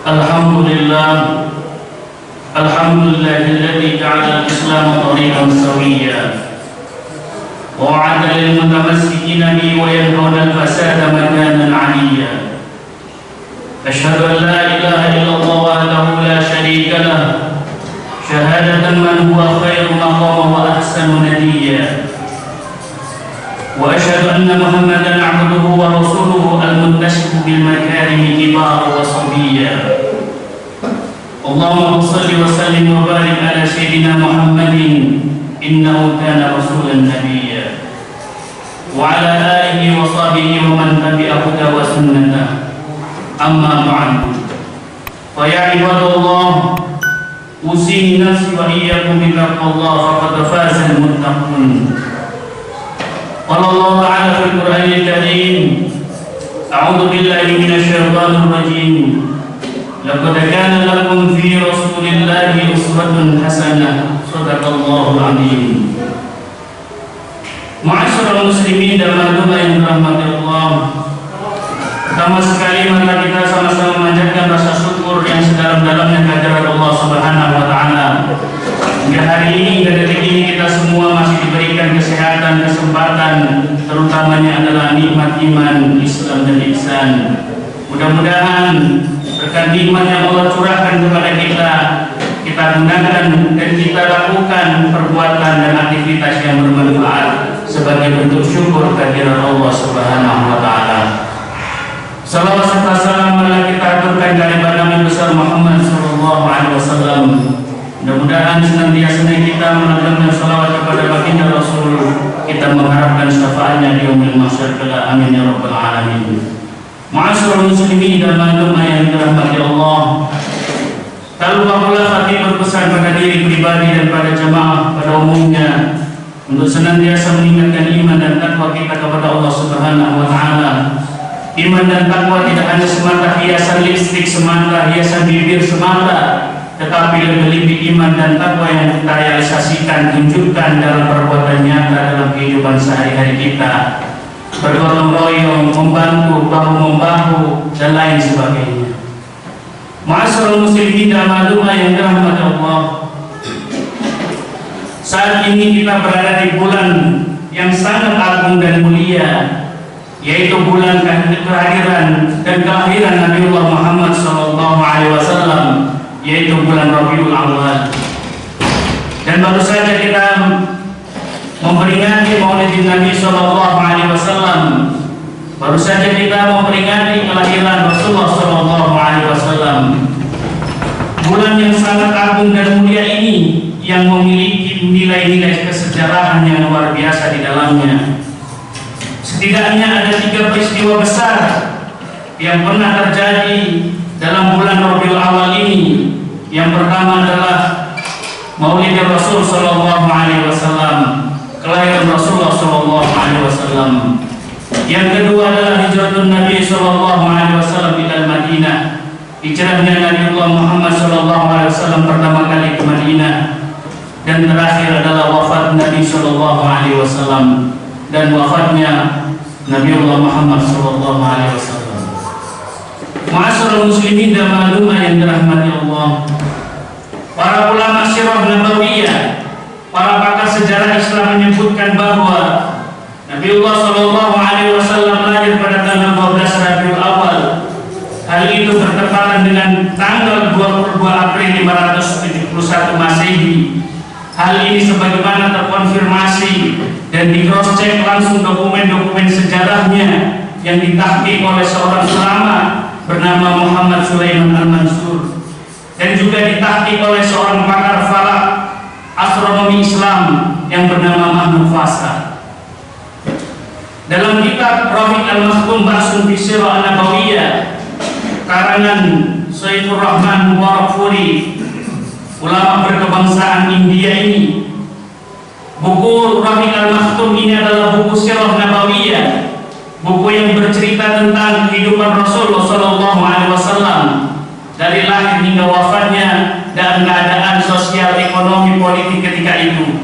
Alhamdulillah, alhamdulillahilladzi ja'ala al-Islam tariqan sawiyyan wa 'ada lil mutamassikina bihi wa yanhauna al-fasada makanan 'aliyya. Asyhadu an la ilaha illallah wahdahu la syarika lah, syahadatan man huwa khairu maqama wa ahsanu nadiyya. Wa asyhadu anna Muhammadan 'abduhu wa rasuluhu al-muntasibu bil makarimi kibara wa sabiyya. Allahumma shalli wa sallim wa barik ala sayyidina Muhammadin innahu kana rasulan nabiyya wa ala alihi wa sahbihi wa man tabi'ahu wa sunnatah. Amma ba'du. Fa ya ibadallah, usini nafsi wa iyyakum bi taqwallah faqad faza al-muttaqun. Qala Allah ta'ala fil Qur'anil Karim, a'udzu billahi minasy syaithanir rajim. Laqad kana lakum fi Rasulillahi uswatun hasanah. Shadaqallahul 'azim. Ma'asyiral muslimin dan hadirin yang dirahmati Allah. Pertama sekali mari kita sama-sama memanjatkan rasa syukur yang sedalam-dalamnya kehadirat Allah Subhanahu wa taala. Hingga hari ini, hingga detik ini kita semua masih diberikan kesehatan, kesempatan, terutamanya adalah nikmat iman, Islam dan ihsan. Mudah-mudahan berkat nikmat yang Allah curahkan kepada kita gunakan dan kita lakukan perbuatan dan aktivitas yang bermanfaat sebagai bentuk syukur kehadirat Allah Subhanahu wa taala. Salawat serta salam marilah kita aturkan kepada Nabi besar Muhammad sallallahu alaihi wasallam. Mudah-mudahan senantiasa kita menegakkan salawat kepada baginda Rasul, kita mengharapkan syafaatnya di yaumil mahsyar kelak. Amin ya rabbal alamin. Ma'asyiral muslimin dan hadirin yang dirahmati Allah. Tak lupa pula khatib berpesan pada diri pribadi dan pada jamaah pada umumnya untuk senantiasa meningkatkan iman dan takwa kita kepada Allah Subhanahu wa taala. Iman dan takwa tidak hanya semata hiasan listrik semata, hiasan bibir semata, tetapi lebih iman dan takwa yang kita realisasikan, tunjukkan dalam perbuatan nyata dalam kehidupan sehari-hari kita. Bergotong royong, membantu, bahu-membahu, dan lain sebagainya. Ma'asyiral muslimin dan hadirin yang dirahmati Allah. Saat ini kita berada di bulan yang sangat agung dan mulia, yaitu bulan kehadiran dan kelahiran Nabiullah Muhammad SAW, yaitu bulan Rabiul Awal. Dan baru saja kita memperingati Maulid Nabi SAW. Baru saja kita memperingati kelahiran Rasulullah SAW. Bulan yang sangat agung dan mulia ini yang memiliki nilai-nilai kesejarahan yang luar biasa di dalamnya. Setidaknya ada 3 peristiwa besar yang pernah terjadi dalam bulan Rabiul Awal ini. Yang pertama adalah Maulid Rasul sallallahu alaihi wasallam, kelahiran Rasulullah sallallahu alaihi wasallam. Yang kedua adalah hijratun Nabi sallallahu alaihi wasallam ila Madinah. Hijrahnya Nabiullah Muhammad sallallahu alaihi wasallam pertama kali ke Madinah. Dan terakhir adalah wafat Nabi sallallahu alaihi wasallam dan wafatnya Nabiullah Muhammad sallallahu alaihi wasallam. Ma'asyiral muslimin dan hadirin yang dirahmati Allah. Para ulama sirah nabawiyah, para pakar sejarah Islam menyebutkan bahwa Nabiullah sallallahu alaihi wasallam lahir pada tanggal 12 Rabiul Awal. Hal itu bertepatan dengan tanggal 22 April 571 Masehi. Hal ini sebagaimana terkonfirmasi dan di cross check langsung dokumen-dokumen sejarahnya yang ditahqiq oleh seorang ulama bernama Muhammad Sulaiman Al-Mansur, dan juga ditahqiq oleh seorang pakar falak astronomi Islam yang bernama Mahmud Fasa. Dalam kitab Rafiq Al-Makhtum Ba'sun fi Sirah An-Nabawiyah karangan Saifur Rahman Mubarakfuri, ulama berkebangsaan India ini, buku Rafiq Al-Makhtum ini adalah buku Sirah Nabawiyah, buku yang bercerita tentang kehidupan Rasulullah SAW dari lahir hingga wafatnya dan keadaan sosial, ekonomi, politik ketika itu.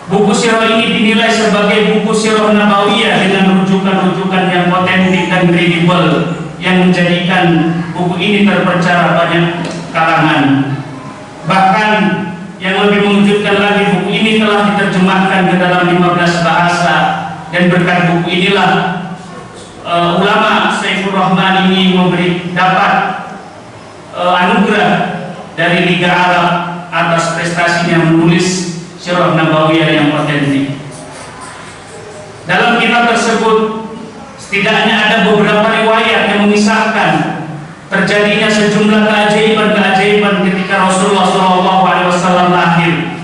Buku sirah ini dinilai sebagai buku sirah nabawiyah dengan rujukan-rujukan yang otentik dan kredibel yang menjadikan buku ini terpercaya banyak kalangan. Bahkan yang lebih mengejutkan lagi, buku ini telah diterjemahkan ke dalam 15 bahasa, dan berkat buku inilah ulama Saifur Rahman ini dapat anugerah dari Liga Arab atas prestasinya menulis Sirah Nabawiyah yang otentik. Dalam kitab tersebut setidaknya ada beberapa riwayat yang mengisahkan terjadinya sejumlah keajaiban-keajaiban ketika Rasulullah SAW lahir.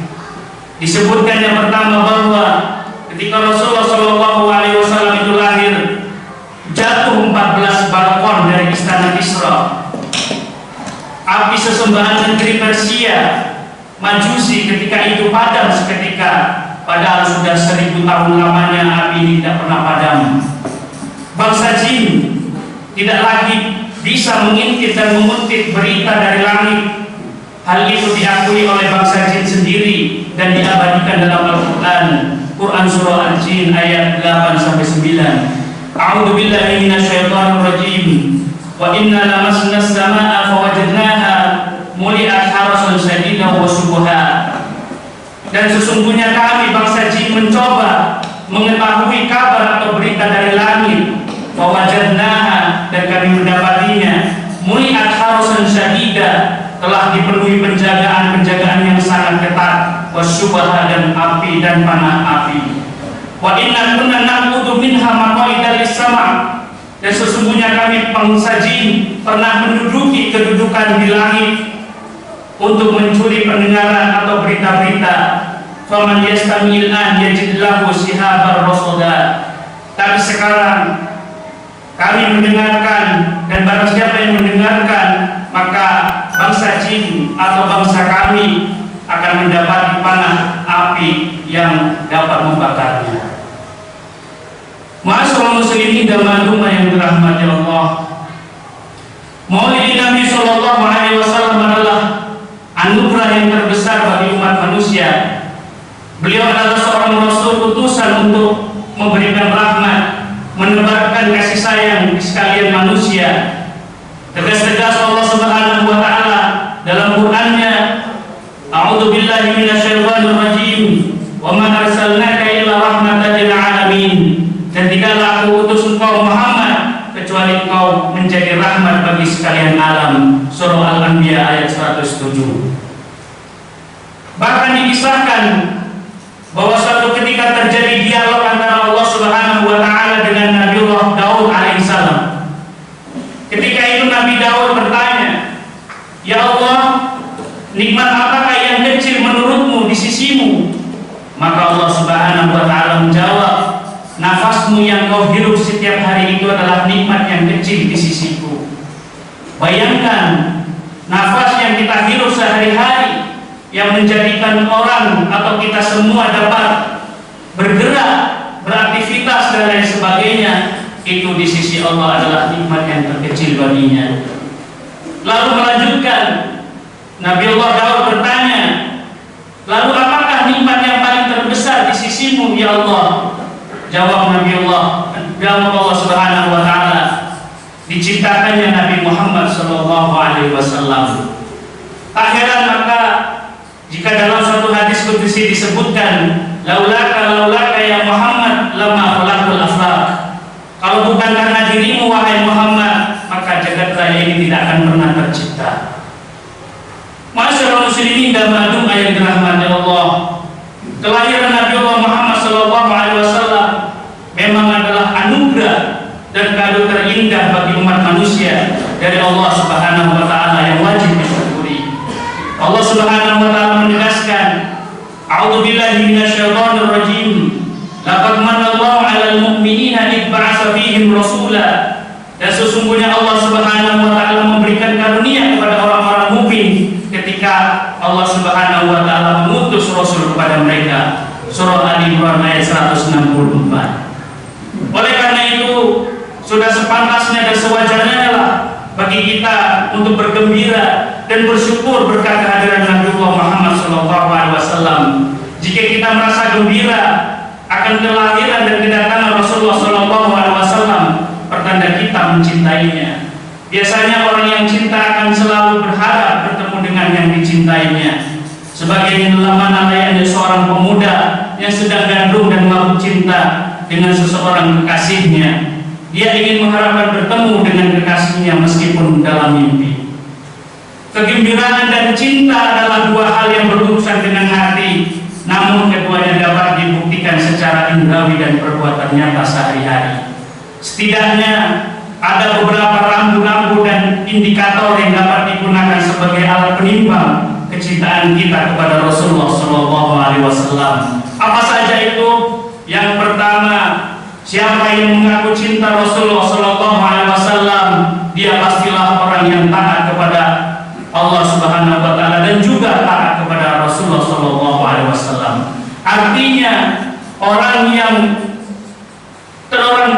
Disebutkan yang pertama bahwa ketika Rasulullah SAW itu lahir, jatuh 14 balkon dari istana Kisra. Api sesembahan negeri Persia Majusi ketika itu padam seketika, padahal sudah 1000 tahun lamanya api ini tidak pernah padam. Bangsa jin tidak lagi bisa mengintip dan menguntit berita dari langit. Hal itu diakui oleh bangsa jin sendiri dan diabadikan dalam Al-Quran. Quran Surah Al-Jin ayat 8-9. A'udzu billahi minasyaitonir rajim. Wa inna lamasna as-samaa'a fawajadnaha muli'at harasan shadidan wa subha. Dan sesungguhnya kami bangsa jin mencoba mengetahui kabar atau berita dari langit. Fawajadnaha, dan kami mendapatinya muli'at harasan shadidan, telah dipenuhi penjagaan yang sangat ketat, wasyubha, dan api dan panah api. Wa inna kunna naqudu minha maqaida lis-sama', dan sesungguhnya kami bangsa jin pernah menduduki kedudukan di langit untuk mencuri pendengaran atau berita-berita. Faman yastami'il an yajid lahu shihabar rasada. Tapi sekarang kami mendengarkan, dan barang siapa yang mendengarkan, maka bangsa jin atau bangsa kami akan mendapati panah api yang dapat membakarnya. Ma'asyiral muslimin dan maklumat yang dirahmati Allah, Maulid Nabi Sallallahu Alaihi Wasallam adalah anugerah yang terbesar bagi umat manusia. Beliau adalah seorang Rasul utusan untuk memberikan rahmat, menebarkan kasih sayang di sekalian manusia. Tegas-tegas Allah Subhanahu wa taala dalam Qur'annya, A'udzu billahi minasyaitonir rajim. Wa ma arsalnaka illa rahmatan lil alamin. Dan tidaklah aku utus engkau Muhammad kecuali engkau menjadi rahmat bagi sekalian alam. Surah Al-Anbiya ayat 107. Bahkan dikisahkan bahwa suatu ketika terjadi dialog antara Allah Subhanahu wa taala dengan Nabiullah Daud alaihissalam. Ketika itu Nabi Daud bertanya, "Ya Allah, nikmat apakah yang kecil menurutmu di sisimu?" Maka Allah Subhanahu wa taala menjawab, "Nafasmu yang kau hirup setiap hari itu adalah nikmat yang kecil di sisiku." Bayangkan, nafas yang kita hirup sehari-hari yang menjadikan orang atau kita semua dapat bergerak, beraktivitas dan lain sebagainya, itu di sisi Allah adalah nikmat yang terkecil baginya. Lalu melanjutkan, Nabiullah Daud bertanya, "Lalu apakah nikmat yang paling terbesar di sisimu, ya Allah?" Jawab Allah Subhanahu wa taala, diciptakannya Nabi Muhammad sallallahu alaihi wasallam. Tak heran maka jika dalam suatu hadis qudsi disebutkan, laulaka ya Muhammad lama khalaqtul aflaq. Kalau bukan karena dirimu wahai Muhammad, maka jagat raya ini tidak akan pernah tercipta. Masyaallah muslimin dan makhluk yang dirahmati Allah, kelahiran Nabi Muhammad sallallahu alaihi wasallam memang adalah anugerah dan kado terindah bagi umat manusia dari Allah Subhanahu wa taala yang wajib disyukuri. Allah Subhanahu wa taala menegaskan, A'udzu billahi minasyaitonir rajim. Laqad manallahu 'alal mu'minina id ba'atsa fihim rasula. Dan sesungguhnya Allah Subhanahu wa taala memberikan karunia kepada orang-orang mukmin ketika Allah Subhanahu wa taala mengutus rasul kepada mereka. Surah Ali Imran ayat 164. Oleh karena itu, sudah sepantasnya dan sewajarnya lah bagi kita untuk bergembira dan bersyukur berkat kehadiran Nabiullah Muhammad SAW. Jika kita merasa gembira akan kelahiran dan kedatangan Rasulullah SAW, pertanda kita mencintainya. Biasanya orang yang cinta akan selalu berharap bertemu dengan yang dicintainya. Sebagaimana dalam mana ayatnya seorang pemuda yang sedang gandrung dan mabuk cinta dengan seseorang kekasihnya. Dia ingin mengharapkan bertemu dengan kekasihnya meskipun dalam mimpi. Kegembiraan dan cinta adalah dua hal yang berurusan dengan hati, namun keduanya dapat dibuktikan secara indrawi dan perbuatan nyata sehari-hari. Setidaknya ada beberapa rambu-rambu dan indikator yang dapat digunakan sebagai alat penimbang kecintaan kita kepada Rasulullah SAW. Apa saja itu? Yang pertama, siapa yang mengaku cinta Rasulullah SAW, dia pastilah orang yang taat kepada Allah Subhanahu wa Ta'ala dan juga taat kepada Rasulullah SAW. Artinya orang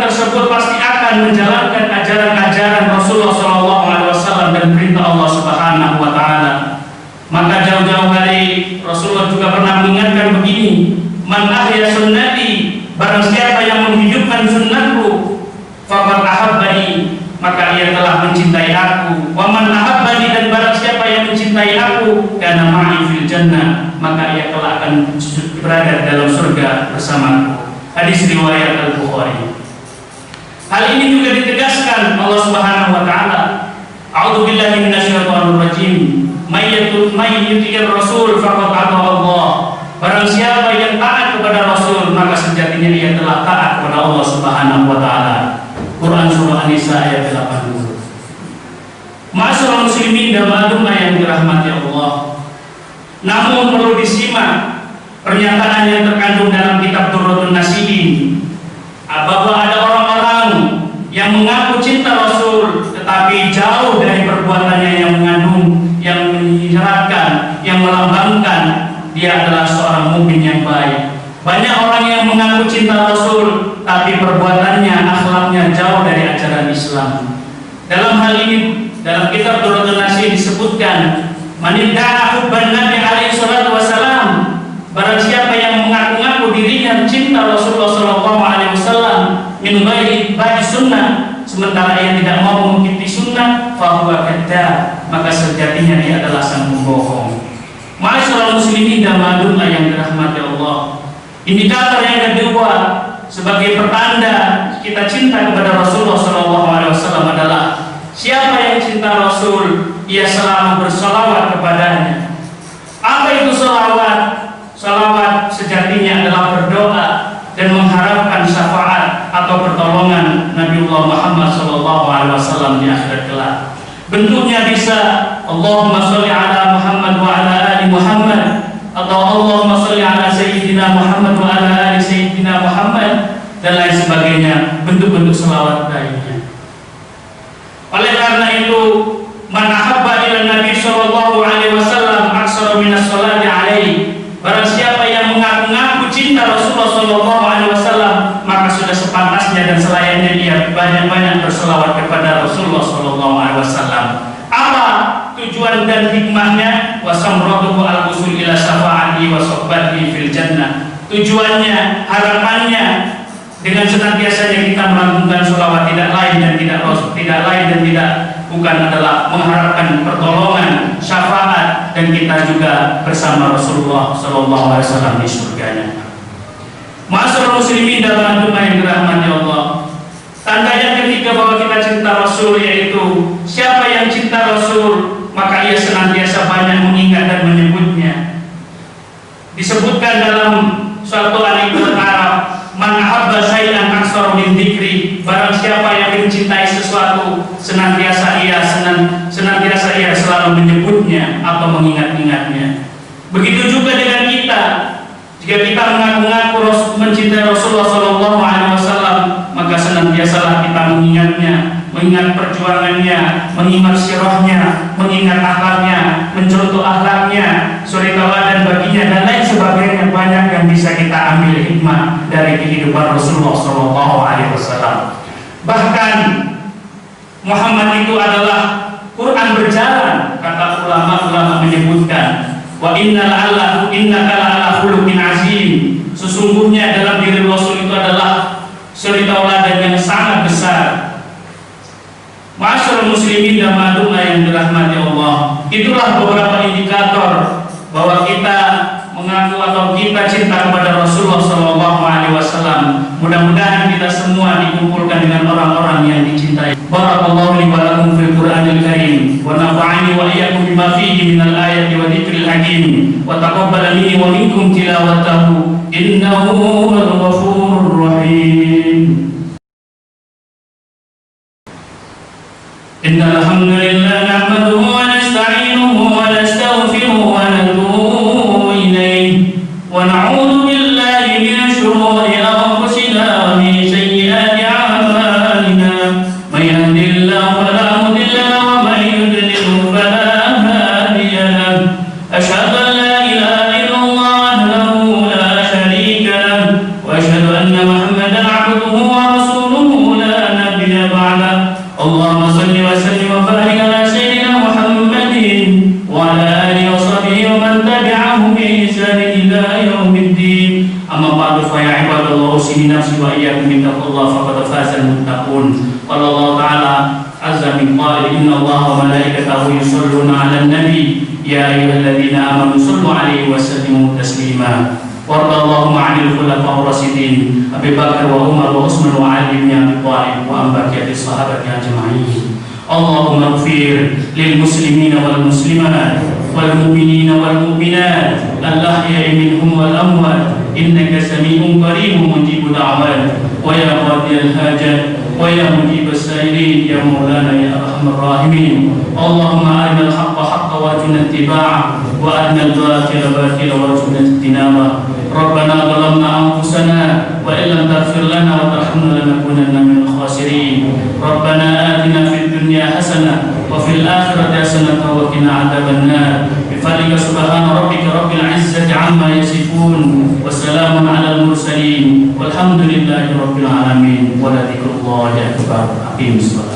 tersebut pasti akan menjalankan ajaran-ajaran Rasulullah SAW dan perintah Allah Subhanahu wa Ta'ala. Maka jauh-jauh hari Rasulullah juga pernah mengingatkan begini, man ahya sunnati, barang siapa yang menghidupkan sunnahku, faqad ahabbani, maka ia telah mencintai aku. Wa man ahabbani, dan barang siapa yang mencintai aku, kana ma'i fil jannah, maka ia telah akan berada dalam surga bersamaku. Hadis riwayat Al-Bukhari. Hal ini juga ditegaskan Allah Subhanahu wa Ta'ala. A'udzu billahi minasyaitonir rajim. May yuti'ir rasul faqad ata Allah. Barang siapa yang taat kepada Rasul, maka sejatinya ia telah taat kepada Allah Subhanahu wa Ta'ala. Quran surah An-Nisa ayat 80. Ma'asyiral muslimin dan ma'lumah yang dirahmati Allah. Namun perlu disimak pernyataan yang terkandung dalam kitab Durratun Nasihin, bahwa ada orang-orang yang mengaku cinta Rasul tetapi jauh dari perbuatannya yang mengandung, yang menyiratkan, yang melambangkan dia adalah seorang mukmin yang baik. Banyak orang yang mengaku cinta Rasul tapi perbuatannya, akhlaknya jauh dari ajaran Islam. Dalam hal ini, dalam kitab Durratun Nasihin disebutkan, man idda'a hubban Nabi alaihi salatu wasalam, barang siapa yang mengaku-ngaku dirinya cinta Rasulullah SAW min ghairi ba'i sunnah, sementara ia tidak mau mengikuti sunnah, fahuwa kadzdzab, maka sejatinya dia adalah sang pembohong. Ma'asyiral muslimin dan ma'lumah yang dirahmati Allah. Indikator yang kedua sebagai pertanda kita cinta kepada Rasulullah SAW adalah siapa yang cinta Rasul, ia selalu bersalawat kepadanya. Apa itu salawat? Salawat sejatinya adalah berdoa dan mengharapkan syafaat atau pertolongan Nabiullah Muhammad SAW di akhirat kelak. Bentuknya bisa Allahumma sholli ala Muhammad wa ala ali Muhammad, atau Allahumma sholli ala Sayyidina Muhammad wa ala ali Sayyidina Muhammad, dan lain sebagainya, bentuk-bentuk selawat lainnya. Oleh karena itu, man ahabba ila Nabi sallallahu alaihi wasallam aksara min as-salati alaihi, barang siapa yang mengaku-ngaku cinta Rasulullah sallallahu alaihi wasallam, maka sudah sepantasnya dan selayaknya dia banyak-banyak berselawat kepada Rasulullah sallallahu alaihi wasallam. Apa tujuan dan hikmahnya? Wa samratuhu al-usul ila syafa'ati wa sohbati fil jannah. Tujuannya, harapannya, dengan senantiasanya kita melantunkan sholawat tidak lain dan tidak bukan adalah mengharapkan pertolongan, syafaat, dan kita juga bersama Rasulullah SAW di surganya. Ma'asyiral muslimin dan ma'lumah yang dirahmati Allah. Tanda yang ketiga bahwa kita cinta Rasul yaitu siapa yang cinta Rasul, maka ia senantiasa banyak mengingat dan menyebutnya. Disebutkan dalam suatu anekdot Arab, man ahabba syai'an aktsara min dzikri, barang siapa yang mencintai sesuatu senantiasa ia selalu menyebutnya atau mengingat-ingatnya. Begitu juga dengan kita. Jika kita mengaku-ngaku mencintai Rasulullah SAW, maka senantiasalah kita mengingatnya, mengingat perjuangannya, mengingat sirahnya, mengingat akhlaknya, mencontoh akhlaknya, suri tauladan baginya, dan lain sebagainya. Banyak yang bisa kita ambil hikmah dari kehidupan Rasulullah SAW. Bahkan Muhammad itu adalah Quran berjalan, kata ulama-ulama menyebutkan, wa innaka la'ala khuluqin azim, sesungguhnya dalam diri Rasul itu adalah suri tauladan yang sangat besar. Ma'asyiral muslimin dan ma'lumah yang dirahmati Allah, itulah beberapa indikator bahwa kita mengaku atau kita cinta kepada Rasulullah SAW. Mudah-mudahan kita semua dikumpulkan dengan orang-orang yang dicintai. Barakallahu li wa lakum fil Qur'anil Karim wa nafa'ani wa iyyakum bima fihi minal ayati wa dzikril hakim wa taqabbala minni wa minkum tilawatahu innahu huwal ghafurur rahim. Innal hamdalillah nahmaduhu wa nasta'inuhu wa nastaghfiruhu wa natubu ilayhi wa na'udzu billahi min shururi anfusina wa min sayyiati a'malina. May yahdihillahu fala mudilla lahu wa may yudlil fala hadiya lahu. Asyhadu an la ilaha illallah wahdahu la syarika lahu wa asyhadu anna Muhammadan 'abduhu wa rasuluhu la nabiyya ba'dahu. Allahumma salli wa sallim wa barik ala sayyidina Muhammadin wa ala alihi wa sahbihi wa man tabi'ahum bi ihsan ila yaumiddin. Amma ba'du, fa ya ibadallah, usini nafsi wa iyyakum bi taqwallah faqad faza al-muttaqun. Qala Allah ta'ala azza min qa'il inna Allaha wa malaikatahu yusholluna 'alan nabi ya ayyuhalladzina amanu shallu 'alaihi wa sallimu taslima. Warda Allahumma 'anil khulafa'ir rasyidin Abi Bakar wa Umar wa Utsman wa Ali bin Abi Thalib wa ambaqiyati sahabati ajma'in. Allahumma ighfir lil muslimina wal muslimat wal mu'minina wal mu'minat al-ahya'i minhum wal amwat innaka sami'un qaribun mujibud da'wat wa ya qadiyal hajat wa ya mujibas sa'ilin ya maulana ya arhamar rahimin. Allahumma arinal haqqa haqqan warzuqna ittiba'ah wa arinal batila batilan warzuqna ijtinabah. Rabbana zalamna anfusana wa illam taghfir lana wa tarhamna lanakunanna minal khasirin. Rabbana atina fid dunya hasanah wa fil akhirati hasanah wa qina adzabannar. Bi fadlika subhana rabbika rabbil izzati amma yasifun wa salamun alal mursalin walhamdulillahi rabbil alamin wa la dzikrullahi akbar. Aqim shalah.